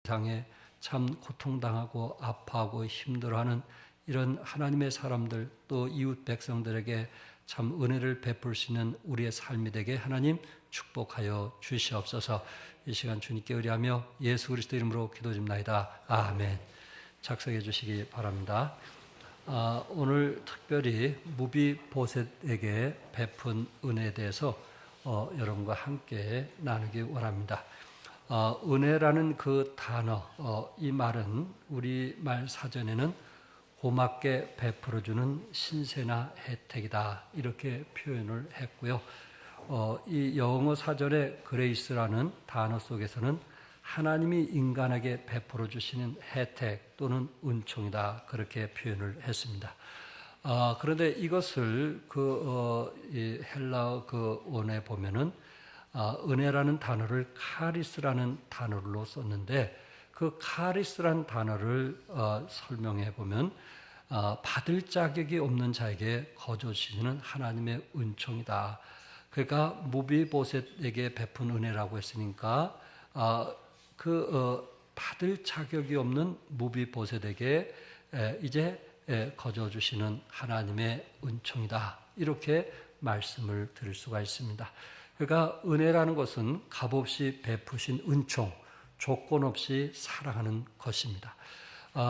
세상에 참 고통당하고 아파하고 힘들어하는 이런 하나님의 사람들 또 이웃 백성들에게 참 은혜를 베풀 수 있는 우리의 삶이 되게 하나님 축복하여 주시옵소서. 이 시간 주님께 의뢰하며 예수 그리스도 이름으로 기도드립니다. 아멘. 작성해 주시기 바랍니다. 오늘 특별히 무비보셋에게 베푼 은혜에 대해서 여러분과 함께 나누기 원합니다. 은혜라는 그 단어, 이 말은 우리말 사전에는 고맙게 베풀어주는 신세나 혜택이다 이렇게 표현을 했고요. 이 영어 사전의 그레이스라는 단어 속에서는 하나님이 인간에게 베풀어 주시는 혜택 또는 은총이다 그렇게 표현을 했습니다. 그런데 이것을 헬라어 그 원에 보면은 은혜라는 단어를 카리스라는 단어로 썼는데 그 카리스라는 단어를 설명해 보면 받을 자격이 없는 자에게 거저주시는 하나님의 은총이다. 그러니까 무비보셋에게 베푼 은혜라고 했으니까 받을 자격이 없는 무비보셋에게 이제 거저주시는 하나님의 은총이다. 이렇게 말씀을 드릴 수가 있습니다. 그러니까 은혜라는 것은 값없이 베푸신 은총, 조건 없이 사랑하는 것입니다.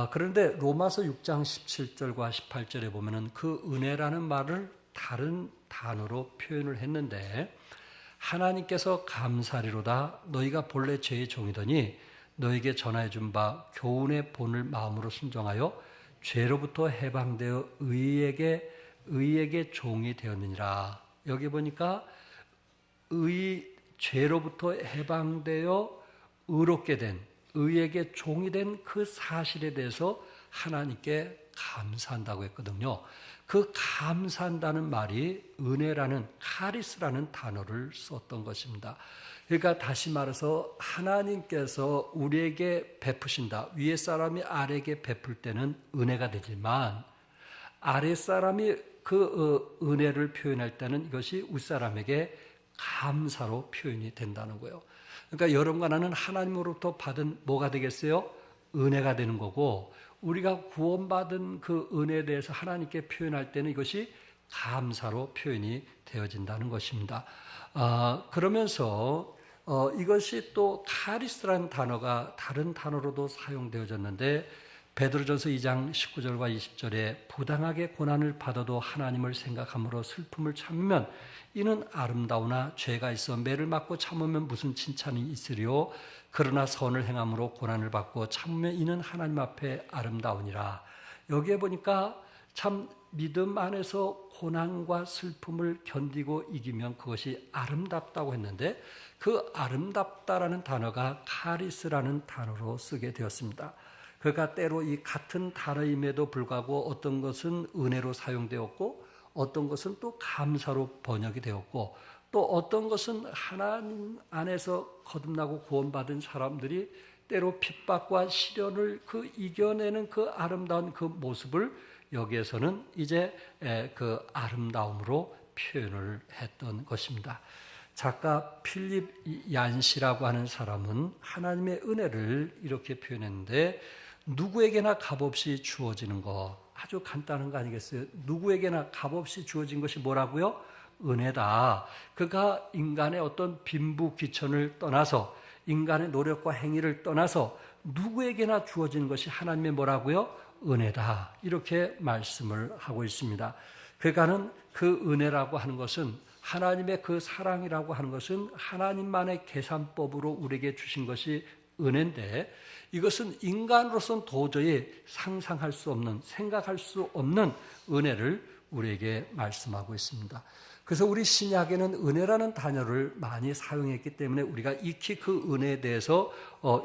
그런데 로마서 6장 17절과 18절에 보면은 그 은혜라는 말을 다른 단어로 표현을 했는데 하나님께서 감사리로다 너희가 본래 죄의 종이더니 너에게 전하여 준 바 교훈의 본을 마음으로 순종하여 죄로부터 해방되어 의에게 종이 되었느니라. 여기 보니까 죄로부터 해방되어 의롭게 된 의에게 종이 된 그 사실에 대해서 하나님께 감사한다고 했거든요. 그 감사한다는 말이 은혜라는 카리스라는 단어를 썼던 것입니다. 그러니까 다시 말해서 하나님께서 우리에게 베푸신다. 위에 사람이 아래에게 베풀 때는 은혜가 되지만 아래 사람이 그 은혜를 표현할 때는 이것이 윗사람에게 감사로 표현이 된다는 거예요. 그러니까 여러분과 나는 하나님으로부터 받은 뭐가 되겠어요? 은혜가 되는 거고 우리가 구원받은 그 은혜에 대해서 하나님께 표현할 때는 이것이 감사로 표현이 되어진다는 것입니다. 그러면서 이것이 또 카리스라는 단어가 다른 단어로도 사용되어졌는데 베드로전서 2장 19절과 20절에 부당하게 고난을 받아도 하나님을 생각함으로 슬픔을 참으면 이는 아름다우나 죄가 있어 매를 맞고 참으면 무슨 칭찬이 있으리요. 그러나 선을 행함으로 고난을 받고 참으면 이는 하나님 앞에 아름다우니라. 여기에 보니까 참 믿음 안에서 고난과 슬픔을 견디고 이기면 그것이 아름답다고 했는데 그 아름답다라는 단어가 카리스라는 단어로 쓰게 되었습니다. 그러니까 때로 이 같은 단어임에도 불구하고 어떤 것은 은혜로 사용되었고 어떤 것은 또 감사로 번역이 되었고 또 어떤 것은 하나님 안에서 거듭나고 구원받은 사람들이 때로 핍박과 시련을 이겨내는 그 아름다운 그 모습을 여기에서는 이제 그 아름다움으로 표현을 했던 것입니다. 작가 필립 얀시라고 하는 사람은 하나님의 은혜를 이렇게 표현했는데 누구에게나 값없이 주어지는 것 아주 간단한 거 아니겠어요? 누구에게나 값없이 주어진 것이 뭐라고요? 은혜다. 그가 인간의 어떤 빈부귀천을 떠나서 인간의 노력과 행위를 떠나서 누구에게나 주어진 것이 하나님의 뭐라고요? 은혜다. 이렇게 말씀을 하고 있습니다. 그러니까는 그 은혜라고 하는 것은 하나님의 그 사랑이라고 하는 것은 하나님만의 계산법으로 우리에게 주신 것이 은혜인데 이것은 인간으로서는 도저히 상상할 수 없는 생각할 수 없는 은혜를 우리에게 말씀하고 있습니다. 그래서 우리 신약에는 은혜라는 단어를 많이 사용했기 때문에 우리가 익히 그 은혜에 대해서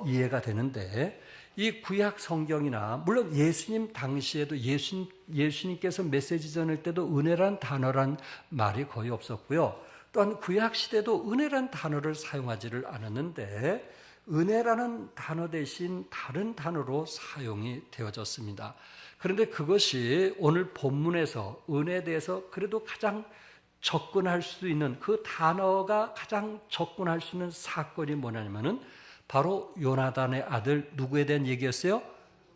이해가 되는데 이 구약 성경이나 물론 예수님 당시에도 예수님께서 메시지 전할 때도 은혜란 단어란 말이 거의 없었고요. 또한 구약 시대도 은혜란 단어를 사용하지를 않았는데 은혜라는 단어 대신 다른 단어로 사용이 되어졌습니다. 그런데 그것이 오늘 본문에서 은혜에 대해서 그래도 가장 접근할 수 있는 그 단어가 가장 접근할 수 있는 사건이 뭐냐면은 바로 요나단의 아들 누구에 대한 얘기였어요?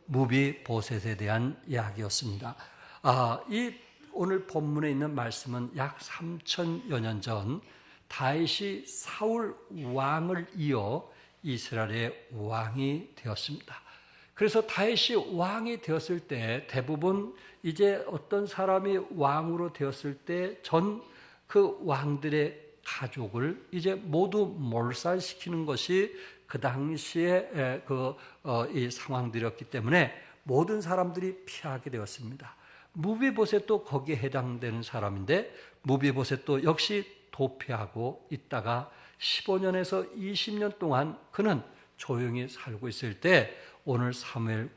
무비보셋에 대한 이야기였습니다. 이 오늘 본문에 있는 말씀은 약 3천여 년 전 다윗이 사울 왕을 이어 이스라엘의 왕이 되었습니다. 그래서 다윗이 왕이 되었을 때 대부분 이제 어떤 사람이 왕으로 되었을 때 전 그 왕들의 가족을 이제 모두 몰살시키는 것이 그 당시에 이 상황들이었기 때문에 모든 사람들이 피하게 되었습니다. 무비보셋도 거기에 해당되는 사람인데 무비보셋도 역시 도피하고 있다가 15년에서 20년 동안 그는 조용히 살고 있을 때 오늘 사무엘하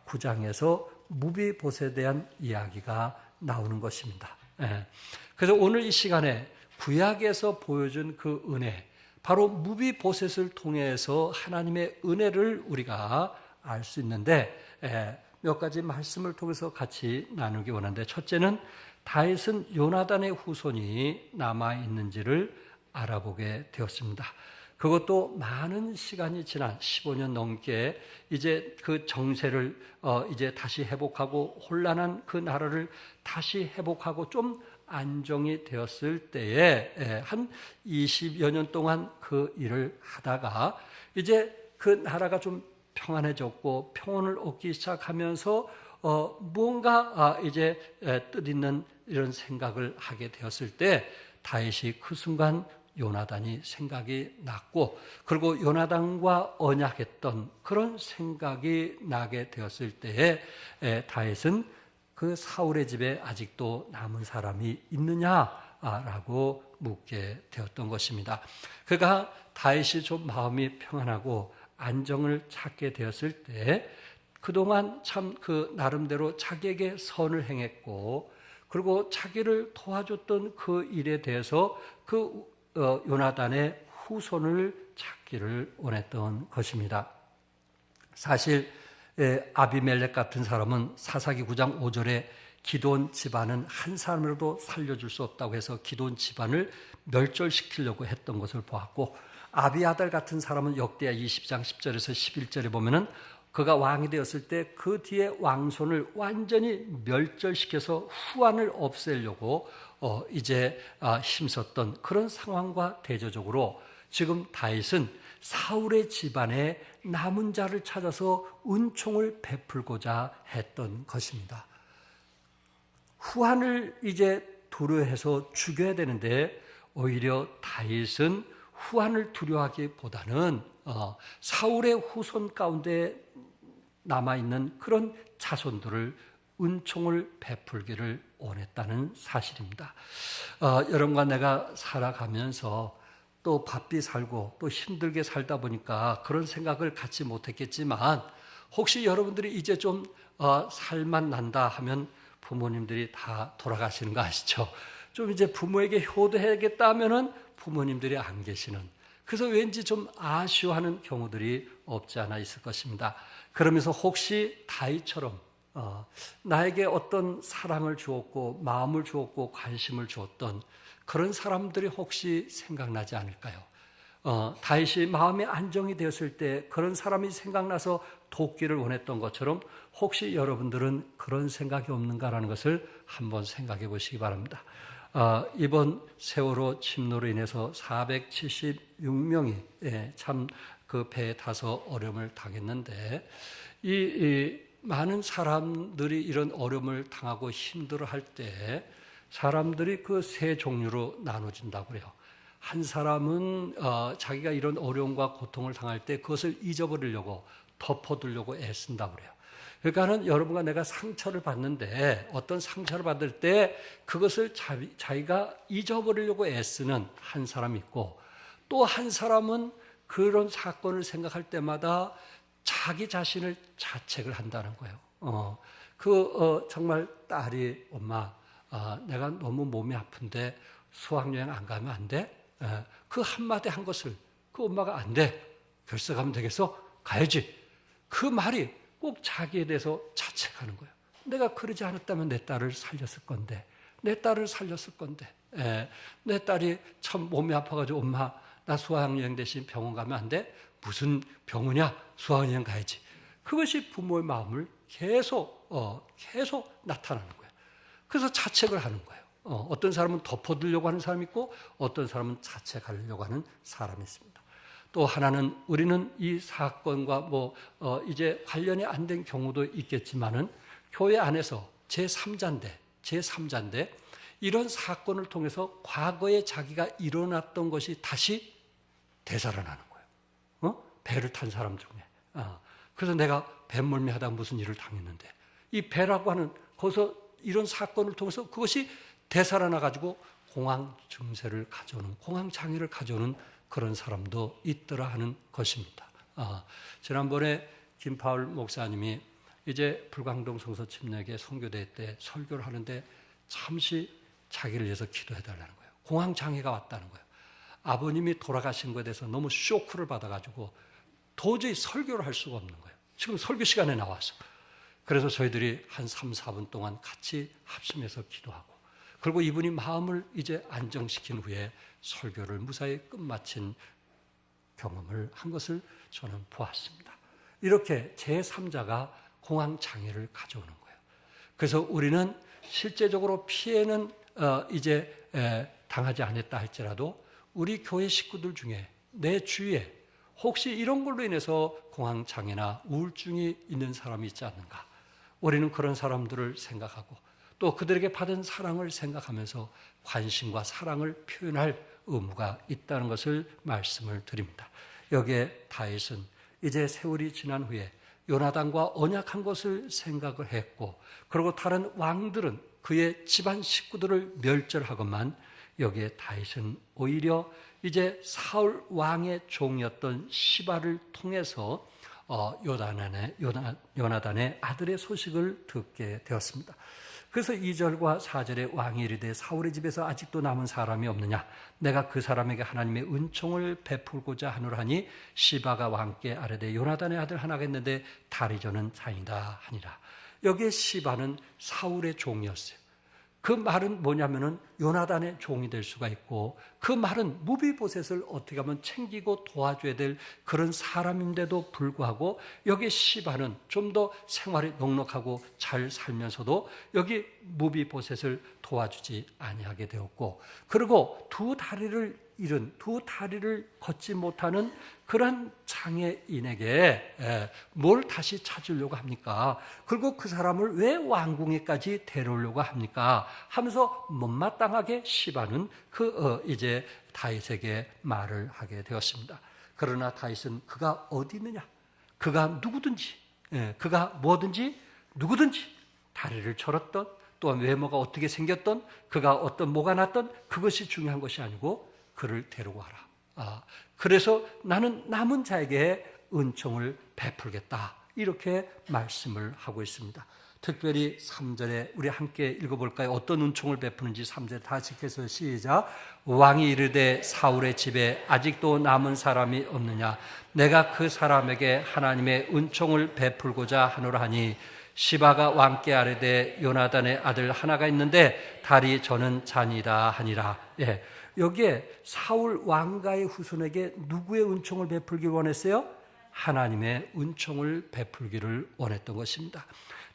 9장에서 무비보셋에 대한 이야기가 나오는 것입니다. 그래서 오늘 이 시간에 구약에서 보여준 그 은혜, 바로 무비보셋을 통해서 하나님의 은혜를 우리가 알 수 있는데 몇 가지 말씀을 통해서 같이 나누기 원하는데, 첫째는 다윗은 요나단의 후손이 남아있는지를 알아보게 되었습니다. 그것도 많은 시간이 지난 15년 넘게 이제 그 정세를 이제 다시 회복하고 혼란한 그 나라를 다시 회복하고 좀 안정이 되었을 때에 한 20여 년 동안 그 일을 하다가 이제 그 나라가 좀 평안해졌고 평온을 얻기 시작하면서 무언가 이제 뜻있는 이런 생각을 하게 되었을 때 다윗이 그 순간 요나단이 생각이 났고, 그리고 요나단과 언약했던 그런 생각이 나게 되었을 때에 다윗은 그 사울의 집에 아직도 남은 사람이 있느냐라고 묻게 되었던 것입니다. 그러니까 다윗이 좀 마음이 평안하고 안정을 찾게 되었을 때 그동안 참 그 나름대로 자기에게 선을 행했고, 그리고 자기를 도와줬던 그 일에 대해서 그 요나단의 후손을 찾기를 원했던 것입니다. 사실 아비멜렉 같은 사람은 사사기 9장 5절에 기드온 집안은 한 사람으로도 살려줄 수 없다고 해서 기드온 집안을 멸절시키려고 했던 것을 보았고, 아비아달 같은 사람은 역대하 20장 10절에서 11절에 보면은 그가 왕이 되었을 때 그 뒤에 왕손을 완전히 멸절시켜서 후환을 없애려고 이제 힘썼던 그런 상황과 대조적으로 지금 다윗은 사울의 집안에 남은 자를 찾아서 은총을 베풀고자 했던 것입니다. 후환을 이제 두려워해서 죽여야 되는데 오히려 다윗은 후환을 두려워하기보다는 사울의 후손 가운데 남아있는 그런 자손들을 은총을 베풀기를 원했다는 사실입니다. 여러분과 내가 살아가면서 또 바삐 살고 또 힘들게 살다 보니까 그런 생각을 갖지 못했겠지만, 혹시 여러분들이 이제 좀 살만 난다 하면 부모님들이 다 돌아가시는 거 아시죠? 좀 이제 부모에게 효도해야겠다 하면은 부모님들이 안 계시는, 그래서 왠지 좀 아쉬워하는 경우들이 없지 않아 있을 것입니다. 그러면서 혹시 다윗처럼 나에게 어떤 사랑을 주었고 마음을 주었고 관심을 주었던 그런 사람들이 혹시 생각나지 않을까요? 다윗이 마음의 안정이 되었을 때 그런 사람이 생각나서 돕기를 원했던 것처럼 혹시 여러분들은 그런 생각이 없는가라는 것을 한번 생각해 보시기 바랍니다. 이번 세월호 침노로 인해서 476명이 참 그 배에 타서 어려움을 당했는데, 이 많은 사람들이 이런 어려움을 당하고 힘들어할 때 사람들이 그 세 종류로 나눠진다고 그래요. 한 사람은 자기가 이런 어려움과 고통을 당할 때 그것을 잊어버리려고 덮어두려고 애쓴다고 그래요. 그러니까는 여러분과 내가 상처를 받는데, 어떤 상처를 받을 때 그것을 자기가 잊어버리려고 애쓰는 한 사람이 있고, 또 한 사람은 그런 사건을 생각할 때마다 자기 자신을 자책을 한다는 거예요. 정말 딸이 엄마, 내가 너무 몸이 아픈데 수학여행 안 가면 안 돼? 그 한마디 한 것을 그 엄마가 안 돼. 결석하면 되겠어? 가야지. 그 말이 꼭 자기에 대해서 자책하는 거예요. 내가 그러지 않았다면 내 딸을 살렸을 건데, 내 딸이 참 몸이 아파가지고 엄마 나 수학여행 대신 병원 가면 안 돼? 무슨 병이냐, 수학여행 가야지. 그것이 부모의 마음을 계속 나타나는 거예요. 그래서 자책을 하는 거예요. 어떤 사람은 덮어두려고 하는 사람이 있고 어떤 사람은 자책하려고 하는 사람이 있습니다. 또 하나는 우리는 이 사건과 이제 관련이 안 된 경우도 있겠지만은 교회 안에서 제3자인데 이런 사건을 통해서 과거에 자기가 일어났던 것이 다시 되살아나는 거예요. 배를 탄 사람 중에. 그래서 내가 뱃멀미하다 무슨 일을 당했는데 이 배라고 하는 거기서 이런 사건을 통해서 그것이 되살아나 가지고 공황 증세를 가져오는, 공황 장애를 가져오는 그런 사람도 있더라 하는 것입니다. 지난번에 김파울 목사님이 이제 불광동 성서 침례교 선교대 때 설교를 하는데 잠시 자기를 위해서 기도해 달라는 거예요. 공황 장애가 왔다는 거예요. 아버님이 돌아가신 것에 대해서 너무 쇼크를 받아가지고 도저히 설교를 할 수가 없는 거예요. 지금 설교 시간에 나와서. 그래서 저희들이 한 3, 4분 동안 같이 합심해서 기도하고, 그리고 이분이 마음을 이제 안정시킨 후에 설교를 무사히 끝마친 경험을 한 것을 저는 보았습니다. 이렇게 제3자가 공황장애를 가져오는 거예요. 그래서 우리는 실제적으로 피해는 이제 당하지 않았다 할지라도 우리 교회 식구들 중에 내 주위에 혹시 이런 걸로 인해서 공황장애나 우울증이 있는 사람이 있지 않는가. 우리는 그런 사람들을 생각하고 또 그들에게 받은 사랑을 생각하면서 관심과 사랑을 표현할 의무가 있다는 것을 말씀을 드립니다. 여기에 다윗은 이제 세월이 지난 후에 요나단과 언약한 것을 생각을 했고, 그리고 다른 왕들은 그의 집안 식구들을 멸절하건만 여기에 다윗은 오히려 이제 사울 왕의 종이었던 시바를 통해서 요나단의 아들의 소식을 듣게 되었습니다. 그래서 2절과 4절에 왕이 이르되 사울의 집에서 아직도 남은 사람이 없느냐, 내가 그 사람에게 하나님의 은총을 베풀고자 하노라니 시바가 왕께 아뢰되 요나단의 아들 하나가 있는데 다리저는 자이다 하니라. 여기에 시바는 사울의 종이었어요. 그 말은 뭐냐면은 요나단의 종이 될 수가 있고, 그 말은 무비보셋을 어떻게 하면 챙기고 도와줘야 될 그런 사람인데도 불구하고 여기 시바는 좀 더 생활이 넉넉하고 잘 살면서도 여기 무비보셋을 도와주지 아니하게 되었고, 그리고 두 다리를 걷지 못하는 그런 장애인에게 뭘 다시 찾으려고 합니까? 그리고 그 사람을 왜 왕궁에까지 데려오려고 합니까? 하면서 못마땅하게 시바는 이제 다윗에게 말을 하게 되었습니다. 그러나 다윗은 그가 어디 있느냐? 그가 누구든지, 그가 뭐든지 누구든지 다리를 절었던, 또한 외모가 어떻게 생겼던, 그가 어떤 뭐가 났던 그것이 중요한 것이 아니고 그를 데리고 와라. 그래서 나는 남은 자에게 은총을 베풀겠다. 이렇게 말씀을 하고 있습니다. 특별히 3절에 우리 함께 읽어볼까요? 어떤 은총을 베푸는지 3절 다시 해서 시작. 왕이 이르되 사울의 집에 아직도 남은 사람이 없느냐, 내가 그 사람에게 하나님의 은총을 베풀고자 하노라 하니 시바가 왕께 아뢰되 요나단의 아들 하나가 있는데 다리 저는 잔이다 하니라. 여기에 사울 왕가의 후손에게 누구의 은총을 베풀기를 원했어요? 하나님의 은총을 베풀기를 원했던 것입니다.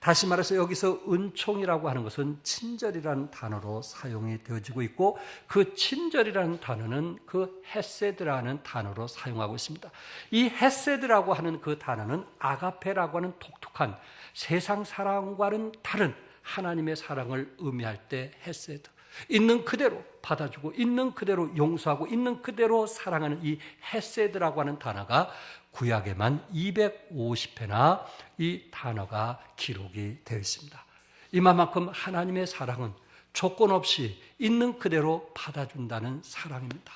다시 말해서 여기서 은총이라고 하는 것은 친절이라는 단어로 사용이 되어지고 있고, 그 친절이라는 단어는 그 헤세드라는 단어로 사용하고 있습니다. 이 헤세드라고 하는 그 단어는 아가페라고 하는 독특한 세상 사랑과는 다른 하나님의 사랑을 의미할 때 헤세드, 있는 그대로 받아주고 있는 그대로 용서하고 있는 그대로 사랑하는 이 헤세드라고 하는 단어가 구약에만 250회나 이 단어가 기록이 되어 있습니다. 이만큼 하나님의 사랑은 조건 없이 있는 그대로 받아준다는 사랑입니다.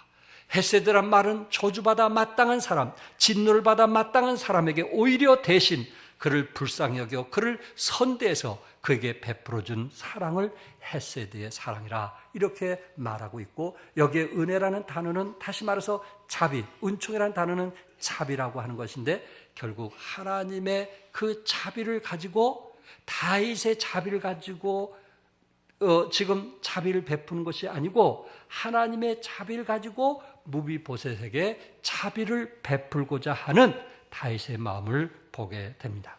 헤세드란 말은 저주받아 마땅한 사람, 진노를 받아 마땅한 사람에게 오히려 대신 그를 불쌍히 여겨 그를 선대해서 그에게 베풀어준 사랑을 헤세드의 사랑이라 이렇게 말하고 있고, 여기에 은혜라는 단어는 다시 말해서 자비, 은총이라는 단어는 자비라고 하는 것인데, 결국 하나님의 그 자비를 가지고, 다윗의 자비를 가지고 지금 자비를 베푸는 것이 아니고 하나님의 자비를 가지고 무비보셋에게 자비를 베풀고자 하는 다윗의 마음을 보게 됩니다.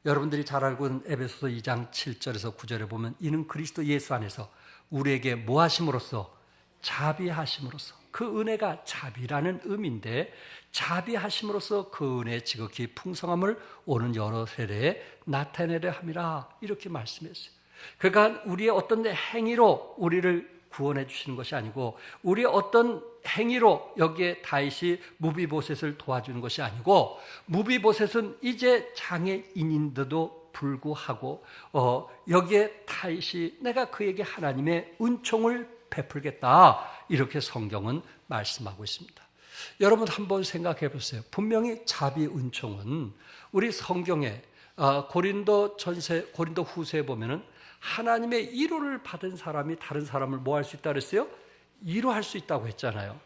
여러분들이 잘 알고 있는 에베소서 2장 7절에서 9절에 보면 이는 그리스도 예수 안에서 우리에게 뭐 하심으로써? 자비하심으로써. 그 은혜가 자비라는 의미인데 자비하심으로써 그 은혜의 지극히 풍성함을 오는 여러 세대에 나타내려 함이라 이렇게 말씀했어요. 그러니까 우리의 어떤 행위로 우리를 구원해 주시는 것이 아니고 우리의 어떤 행위로 여기에 다윗이 무비보셋을 도와주는 것이 아니고 무비보셋은 이제 장애인인데도 불구하고 여기에 다윗이 내가 그에게 하나님의 은총을 베풀겠다 이렇게 성경은 말씀하고 있습니다. 여러분 한번 생각해 보세요. 분명히 자비 은총은 우리 성경에 고린도 후서에 보면은 하나님의 위로를 받은 사람이 다른 사람을 뭐 할 수 있다고 그랬어요? 위로할 수 있다고 했잖아요.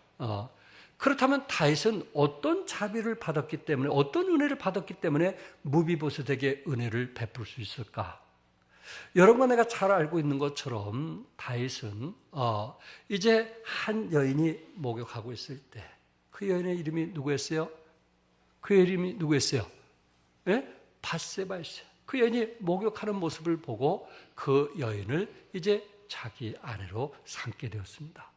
그렇다면 다윗은 어떤 자비를 받았기 때문에 어떤 은혜를 받았기 때문에 무비보셋에게 은혜를 베풀 수 있을까? 여러분 내가 잘 알고 있는 것처럼 다윗은 이제 한 여인이 목욕하고 있을 때 그 여인의 이름이 누구였어요? 그 이름이 누구였어요? 예? 밧세바였어요. 그 여인이 목욕하는 모습을 보고 그 여인을 이제 자기 아내로 삼게 되었습니다.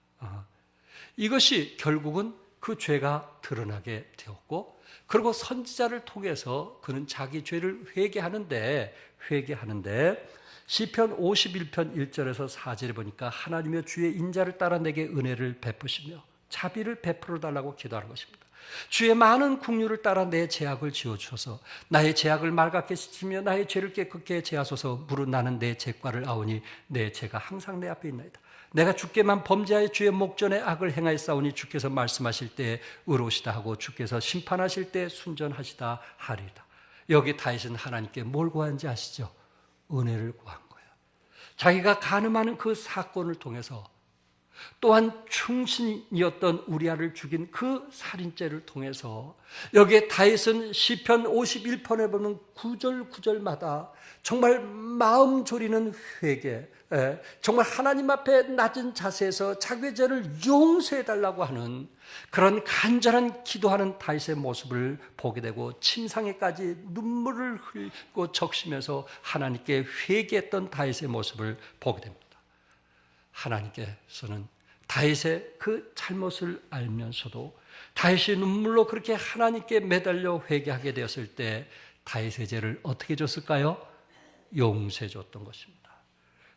이것이 결국은 그 죄가 드러나게 되었고 그리고 선지자를 통해서 그는 자기 죄를 회개하는데 시편 51편 1절에서 4절에 보니까 하나님의 주의 인자를 따라 내게 은혜를 베푸시며 자비를 베풀어 달라고 기도하는 것입니다. 주의 많은 긍휼을 따라 내 죄악을 지워주소서. 나의 죄악을 맑게 씻으며 나의 죄를 깨끗게 제하소서. 무릇 나는 내 죄과를 아오니 내 죄가 항상 내 앞에 있나이다. 내가 주께만 범죄하여 주의 목전에 악을 행하였사오니 주께서 말씀하실 때 의로우시다 하고 주께서 심판하실 때 순전하시다 하리이다. 여기 다윗은 하나님께 뭘 구한지 아시죠? 은혜를 구한 거예요. 자기가 간음하는 그 사건을 통해서 또한 충신이었던 우리아를 죽인 그 살인죄를 통해서 여기에 다윗은 시편 51편에 보면 구절마다 정말 마음 졸이는 회개, 정말 하나님 앞에 낮은 자세에서 자기의 죄를 용서해달라고 하는 그런 간절한 기도하는 다윗의 모습을 보게 되고 침상에까지 눈물을 흘리고 적시면서 하나님께 회개했던 다윗의 모습을 보게 됩니다. 하나님께서는 다윗의 그 잘못을 알면서도 다윗이 눈물로 그렇게 하나님께 매달려 회개하게 되었을 때 다윗의 죄를 어떻게 줬을까요? 용서해 줬던 것입니다.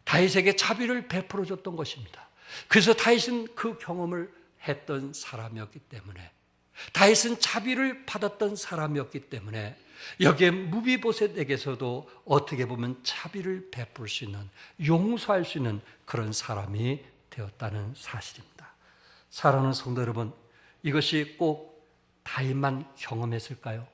다윗에게 자비를 베풀어 줬던 것입니다. 그래서 다윗은 그 경험을 했던 사람이었기 때문에 다윗은 자비를 받았던 사람이었기 때문에 여기에 무비보셋에게서도 어떻게 보면 자비를 베풀 수 있는 용서할 수 있는 그런 사람이 되었다는 사실입니다. 사랑하는 성도 여러분, 이것이 꼭 다윗만 경험했을까요?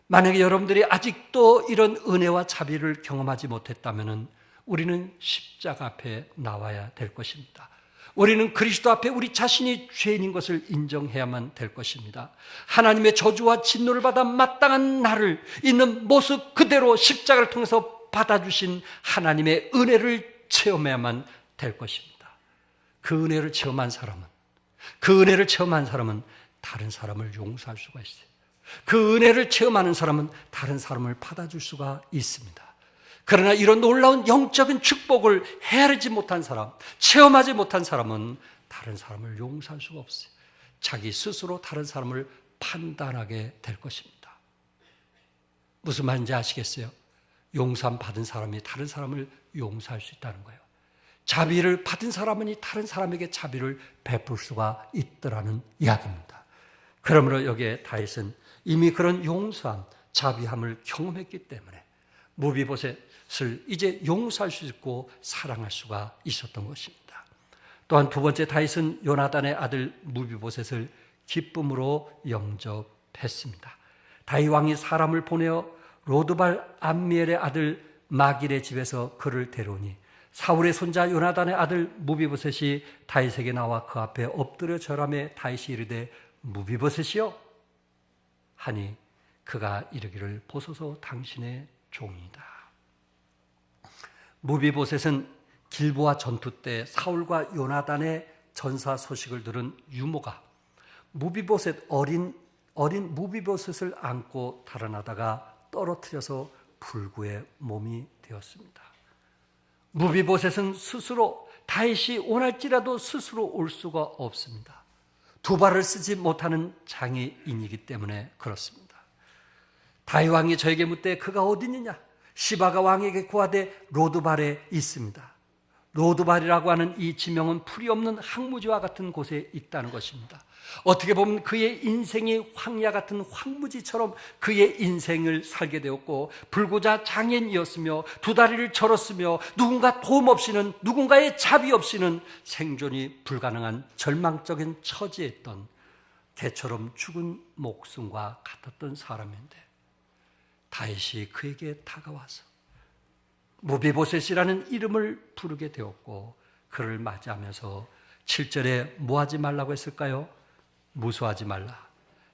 만약에 여러분들이 아직도 이런 은혜와 자비를 경험하지 못했다면 우리는 십자가 앞에 나와야 될 것입니다. 우리는 그리스도 앞에 우리 자신이 죄인인 것을 인정해야만 될 것입니다. 하나님의 저주와 진노를 받아 마땅한 나를 있는 모습 그대로 십자가를 통해서 받아주신 하나님의 은혜를 체험해야만 될 것입니다. 그 은혜를 체험한 사람은 다른 사람을 용서할 수가 있어요. 그 은혜를 체험하는 사람은 다른 사람을 받아줄 수가 있습니다. 그러나 이런 놀라운 영적인 축복을 헤아리지 못한 사람, 체험하지 못한 사람은 다른 사람을 용서할 수가 없어요. 자기 스스로 다른 사람을 판단하게 될 것입니다. 무슨 말인지 아시겠어요? 용서함 받은 사람이 다른 사람을 용서할 수 있다는 거예요. 자비를 받은 사람은 다른 사람에게 자비를 베풀 수가 있더라는 이야기입니다. 그러므로 여기에 다윗은 이미 그런 용서함, 자비함을 경험했기 때문에 무비보셋을 이제 용서할 수 있고 사랑할 수가 있었던 것입니다. 또한 두 번째, 다윗은 요나단의 아들 무비보셋을 기쁨으로 영접했습니다. 다윗 왕이 사람을 보내어 로드발 암미엘의 아들 마길의 집에서 그를 데려오니 사울의 손자 요나단의 아들 무비보셋이 다윗에게 나와 그 앞에 엎드려 절하며 다윗이 이르되 무비보셋이여 하니 그가 이르기를 보소서 당신의 종이다. 무비보셋은 길보아 전투 때 사울과 요나단의 전사 소식을 들은 유모가 무비보셋 어린 무비보셋을 안고 달아나다가 떨어뜨려서 불구의 몸이 되었습니다. 무비보셋은 스스로 다윗이 원할지라도 스스로 올 수가 없습니다. 두 발을 쓰지 못하는 장애인이기 때문에 그렇습니다. 다윗 왕이 저에게 묻되 그가 어디 있느냐? 시바가 왕에게 고하되 로드발에 있습니다. 로드발이라고 하는 이 지명은 풀이 없는 황무지와 같은 곳에 있다는 것입니다. 어떻게 보면 그의 인생이 황야 같은 황무지처럼 그의 인생을 살게 되었고, 불구자 장애인이었으며 두 다리를 절었으며 누군가 도움 없이는, 누군가의 자비 없이는 생존이 불가능한 절망적인 처지에 있던 개처럼 죽은 목숨과 같았던 사람인데, 다윗이 그에게 다가와서 무비보셋이라는 이름을 부르게 되었고, 그를 맞이하면서 7절에 뭐 하지 말라고 했을까요? 무수하지 말라.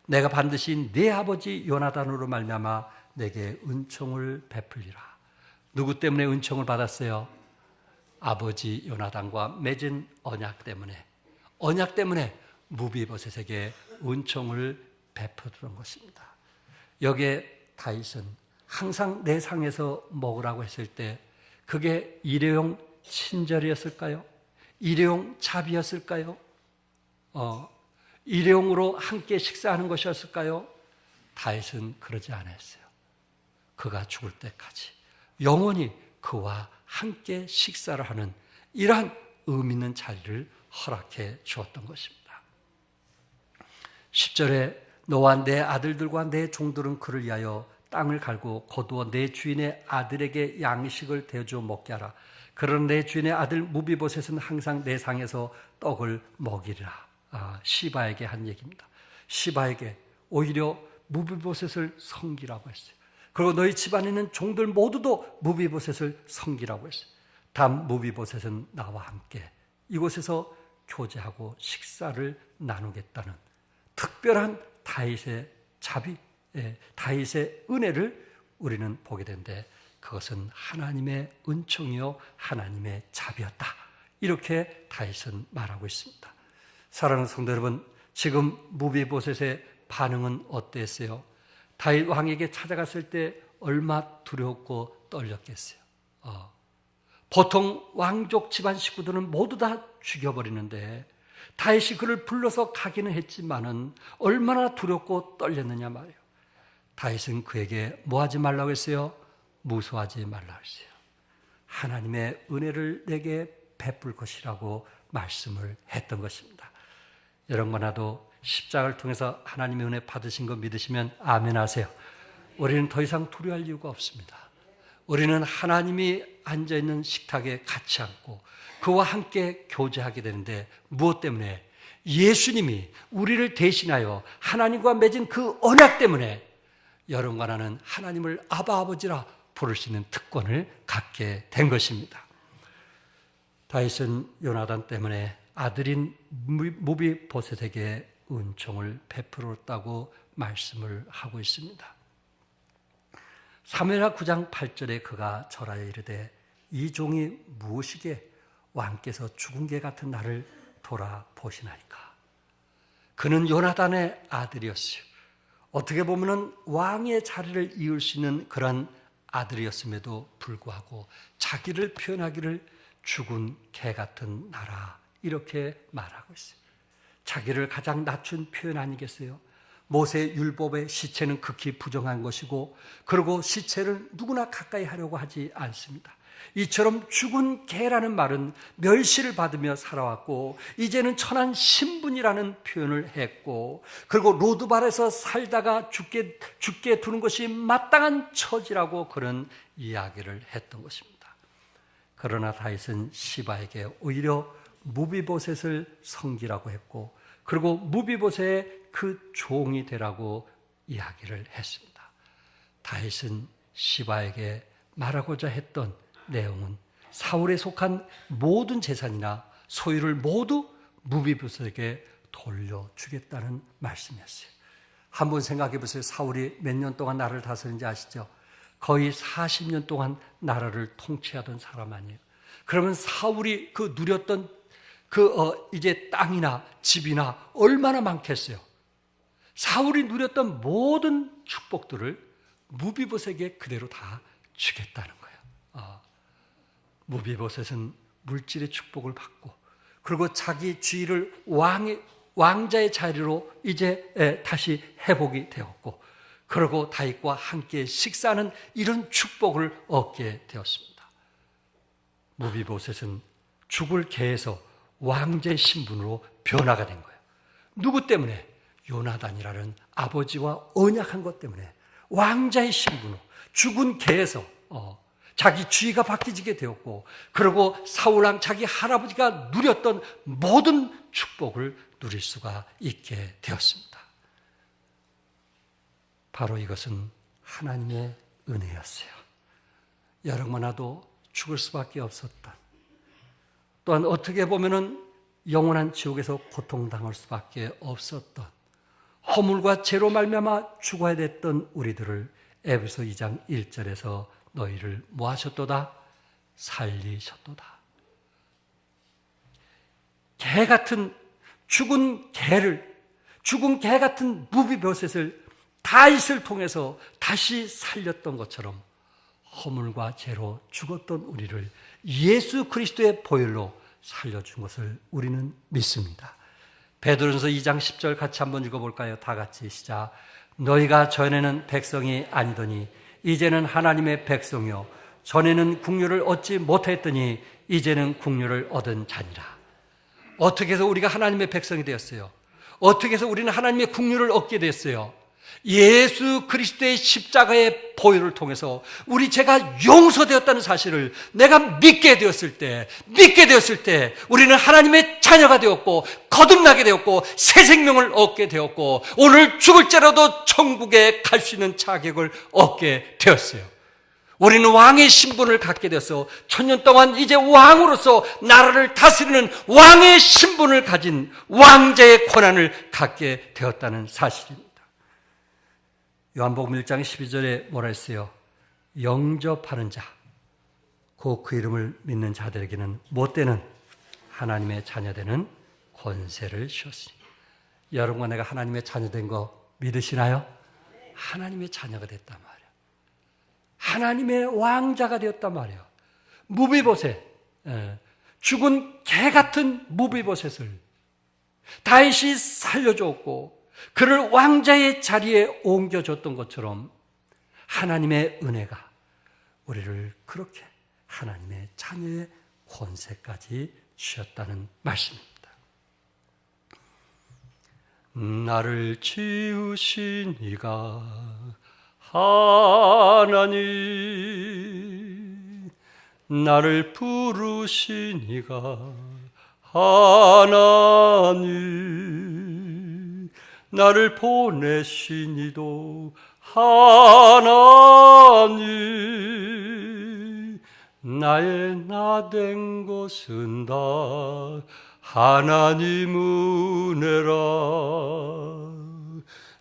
내가 반드시 네 아버지 요나단으로 말미암아 내게 은총을 베풀리라. 누구 때문에 은총을 받았어요? 아버지 요나단과 맺은 언약 때문에 무비보셋에게 은총을 베풀었던 것입니다. 여기에 다윗은 항상 내 상에서 먹으라고 했을 때 그게 일회용 친절이었을까요? 일회용 자비였을까요? 일회용으로 함께 식사하는 것이었을까요? 다윗은 그러지 않았어요. 그가 죽을 때까지 영원히 그와 함께 식사를 하는 이러한 의미 있는 자리를 허락해 주었던 것입니다. 10절에 너와 내 아들들과 내 종들은 그를 위하여 땅을 갈고 거두어 내 주인의 아들에게 양식을 대줘 먹게 하라. 그런 내 주인의 아들 무비보셋은 항상 내 상에서 떡을 먹이리라. 시바에게 한 얘기입니다. 시바에게 오히려 무비보셋을 섬기라고 했어요. 그리고 너희 집안에 있는 종들 모두도 무비보셋을 섬기라고 했어요. 다음 무비보셋은 나와 함께 이곳에서 교제하고 식사를 나누겠다는 특별한 다윗의 자비, 다윗의 은혜를 우리는 보게 되는데, 그것은 하나님의 은총이요 하나님의 자비였다. 이렇게 다윗은 말하고 있습니다. 사랑하는 성도 여러분, 지금 무비보셋의 반응은 어땠어요? 다윗 왕에게 찾아갔을 때 얼마 두려웠고 떨렸겠어요. 보통 왕족 집안 식구들은 모두 다 죽여버리는데 다윗이 그를 불러서 가기는 했지만은 얼마나 두렵고 떨렸느냐 말이에요. 다윗은 그에게 뭐 하지 말라고 했어요? 무수하지 말라고 했어요. 하나님의 은혜를 내게 베풀 것이라고 말씀을 했던 것입니다. 여러분과나도 십자가를 통해서 하나님의 은혜 받으신 거 믿으시면 아멘 하세요. 우리는 더 이상 두려워할 이유가 없습니다. 우리는 하나님이 앉아있는 식탁에 같이 앉고 그와 함께 교제하게 되는데, 무엇 때문에? 예수님이 우리를 대신하여 하나님과 맺은 그 언약 때문에 여러분과 나는 하나님을 아바 아버지라 부를 수 있는 특권을 갖게 된 것입니다. 다윗은 요나단 때문에 아들인 무비보셋에게 은총을 베풀었다고 말씀을 하고 있습니다. 사무엘하 9장 8절에 그가 절하여 이르되 이 종이 무엇이게 왕께서 죽은 개 같은 나를 돌아보시나이까. 그는 요나단의 아들이었어요. 어떻게 보면 왕의 자리를 이을 수 있는 그런 아들이었음에도 불구하고 자기를 표현하기를 죽은 개 같은 나라, 이렇게 말하고 있어요. 자기를 가장 낮춘 표현 아니겠어요? 모세 율법의 시체는 극히 부정한 것이고, 그리고 시체를 누구나 가까이 하려고 하지 않습니다. 이처럼 죽은 개라는 말은 멸시를 받으며 살아왔고, 이제는 천한 신분이라는 표현을 했고, 그리고 로드발에서 살다가 죽게 두는 것이 마땅한 처지라고 그런 이야기를 했던 것입니다. 그러나 다윗은 시바에게 오히려 무비보셋을 섬기라고 했고, 그리고 무비보셋의 그 종이 되라고 이야기를 했습니다. 다윗은 시바에게 말하고자 했던 내용은 사울에 속한 모든 재산이나 소유를 모두 무비보셋에게 돌려주겠다는 말씀이었어요. 한번 생각해 보세요. 사울이 몇 년 동안 나라를 다스린지 아시죠? 거의 40년 동안 나라를 통치하던 사람 아니에요. 그러면 사울이 그 누렸던 이제 땅이나 집이나 얼마나 많겠어요. 사울이 누렸던 모든 축복들을 무비보셋에게 그대로 다 주겠다는 거예요. 무비보셋은 물질의 축복을 받고, 그리고 자기 지위를 왕자의 자리로 이제 다시 회복이 되었고, 그리고 다윗과 함께 식사하는 이런 축복을 얻게 되었습니다. 무비보셋은 죽을 개에서 왕자의 신분으로 변화가 된 거예요. 누구 때문에? 요나단이라는 아버지와 언약한 것 때문에 왕자의 신분으로 죽은 개에서 자기 주위가 바뀌게 되었고, 그리고 사울왕 자기 할아버지가 누렸던 모든 축복을 누릴 수가 있게 되었습니다. 바로 이것은 하나님의 은혜였어요. 여러분아도 죽을 수밖에 없었던, 또한 어떻게 보면은 영원한 지옥에서 고통당할 수밖에 없었던, 허물과 죄로 말미암아 죽어야 됐던 우리들을 에베소 2장 1절에서 너희를 뭐 하셨도다? 살리셨도다. 개 같은 죽은 개 같은 무비보셋을 다윗을 통해서 다시 살렸던 것처럼 허물과 죄로 죽었던 우리를 예수 그리스도의 보혈로 살려준 것을 우리는 믿습니다. 베드로전서 2장 10절 같이 한번 읽어볼까요? 다 같이 시작. 너희가 전에는 백성이 아니더니 이제는 하나님의 백성이요 전에는 국류를 얻지 못했더니 이제는 국류를 얻은 자니라. 어떻게 해서 우리가 하나님의 백성이 되었어요? 어떻게 해서 우리는 하나님의 국류를 얻게 됐어요? 예수 그리스도의 십자가의 보혈을 통해서 우리 죄가 용서되었다는 사실을 내가 믿게 되었을 때 우리는 하나님의 자녀가 되었고 거듭나게 되었고 새 생명을 얻게 되었고 오늘 죽을지라도 천국에 갈 수 있는 자격을 얻게 되었어요. 우리는 왕의 신분을 갖게 되어서 천년 동안 이제 왕으로서 나라를 다스리는 왕의 신분을 가진 왕자의 권한을 갖게 되었다는 사실입니다. 요한복음 1장 12절에 뭐라 했어요? 영접하는 자, 그 이름을 믿는 자들에게는 못되는 하나님의 자녀되는 권세를 주었으니. 여러분과 내가 하나님의 자녀된 거 믿으시나요? 하나님의 자녀가 됐단 말이에요. 하나님의 왕자가 되었단 말이에요. 무비보셋, 죽은 개 같은 무비보셋을 다윗이 살려줬고 그를 왕자의 자리에 옮겨줬던 것처럼 하나님의 은혜가 우리를 그렇게 하나님의 자녀의 권세까지 주셨다는 말씀입니다. 나를 지으신 이가 하나님, 나를 부르신 이가 하나님, 나를 보내신 이도 하나님, 나의 나 된 것은 다 하나님 은혜라.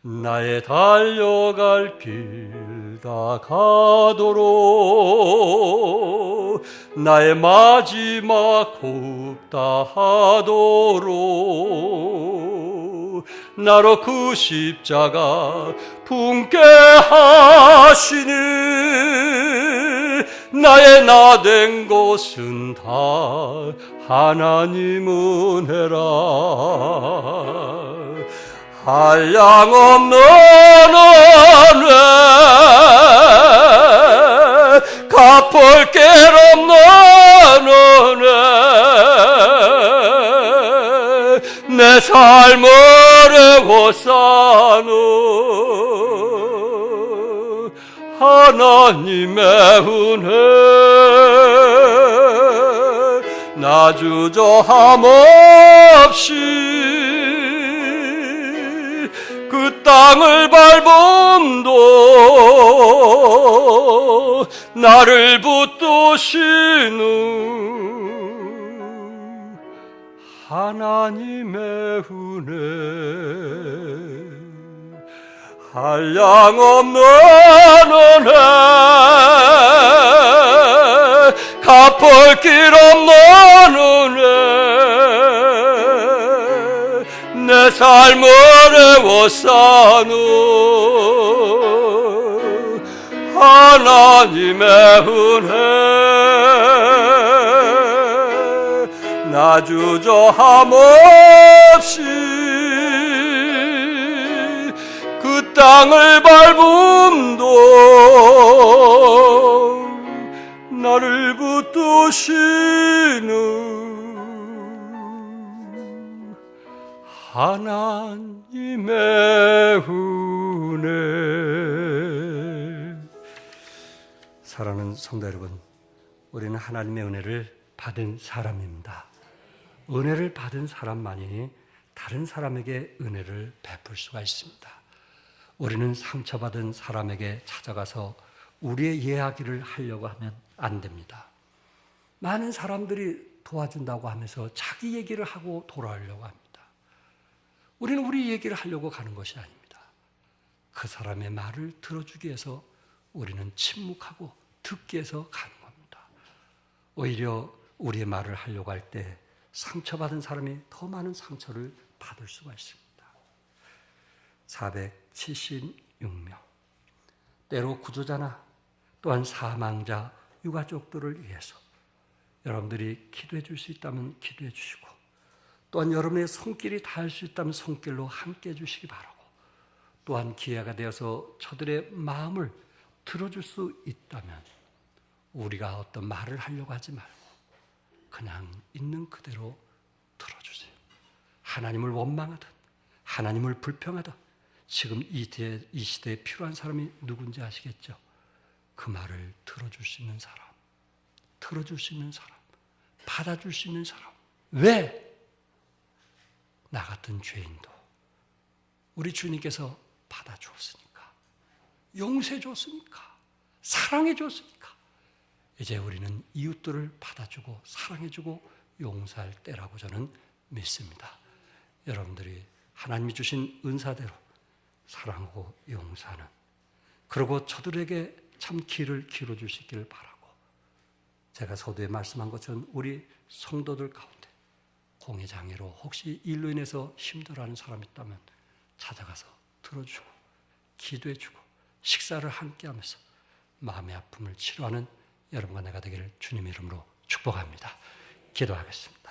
나의 달려갈 길 다 가도록 나의 마지막 호흡 다 하도록 나로 그 십자가 품게 하시니 나의 나 된 것은 다 하나님 은혜라. 한량없는 은혜, 갚을 길 없는 은혜, 내 삶을 애워싸는 하나님의 은혜, 나 주저함 없이 그 땅을 밟음도 나를 붙드시는 하나님의 은혜, 한량없는 은혜, 갚을 길 없는 은혜, 삶 어려워 사는 하나님의 은혜 나 주저함 없이 그 땅을 밟음도 나를 붙드시는 하나님의 은혜. 사랑하는 성도 여러분, 우리는 하나님의 은혜를 받은 사람입니다. 은혜를 받은 사람만이 다른 사람에게 은혜를 베풀 수가 있습니다. 우리는 상처받은 사람에게 찾아가서 우리의 이야기를 하려고 하면 안 됩니다. 많은 사람들이 도와준다고 하면서 자기 얘기를 하고 돌아오려고 합니다. 우리는 우리 얘기를 하려고 가는 것이 아닙니다. 그 사람의 말을 들어주기 위해서 우리는 침묵하고 듣기 위해서 가는 겁니다. 오히려 우리의 말을 하려고 할 때 상처받은 사람이 더 많은 상처를 받을 수가 있습니다. 476명. 때로 구조자나 또한 사망자, 유가족들을 위해서 여러분들이 기도해 줄 수 있다면 기도해 주시고, 또한 여러분의 손길이 닿을 수 있다면 손길로 함께 해 주시기 바라고, 또한 기회가 되어서 저들의 마음을 들어줄 수 있다면 우리가 어떤 말을 하려고 하지 말고 그냥 있는 그대로 들어주세요. 하나님을 원망하든 하나님을 불평하든 지금 이 시대에 필요한 사람이 누군지 아시겠죠? 그 말을 들어줄 수 있는 사람, 들어줄 수 있는 사람, 받아줄 수 있는 사람. 왜? 나 같은 죄인도 우리 주님께서 받아주었으니까, 용서해 줬으니까, 사랑해 줬으니까 이제 우리는 이웃들을 받아주고 사랑해주고 용서할 때라고 저는 믿습니다. 여러분들이 하나님이 주신 은사대로 사랑하고 용서하는, 그리고 저들에게 참 길을 길어줄 수 있기를 바라고, 제가 서두에 말씀한 것처럼 우리 성도들 가운데 공회장애로 혹시 일로 인해서 힘들어하는 사람이 있다면 찾아가서 들어주고 기도해주고 식사를 함께하면서 마음의 아픔을 치료하는 여러분과 내가 되기를 주님의 이름으로 축복합니다. 기도하겠습니다.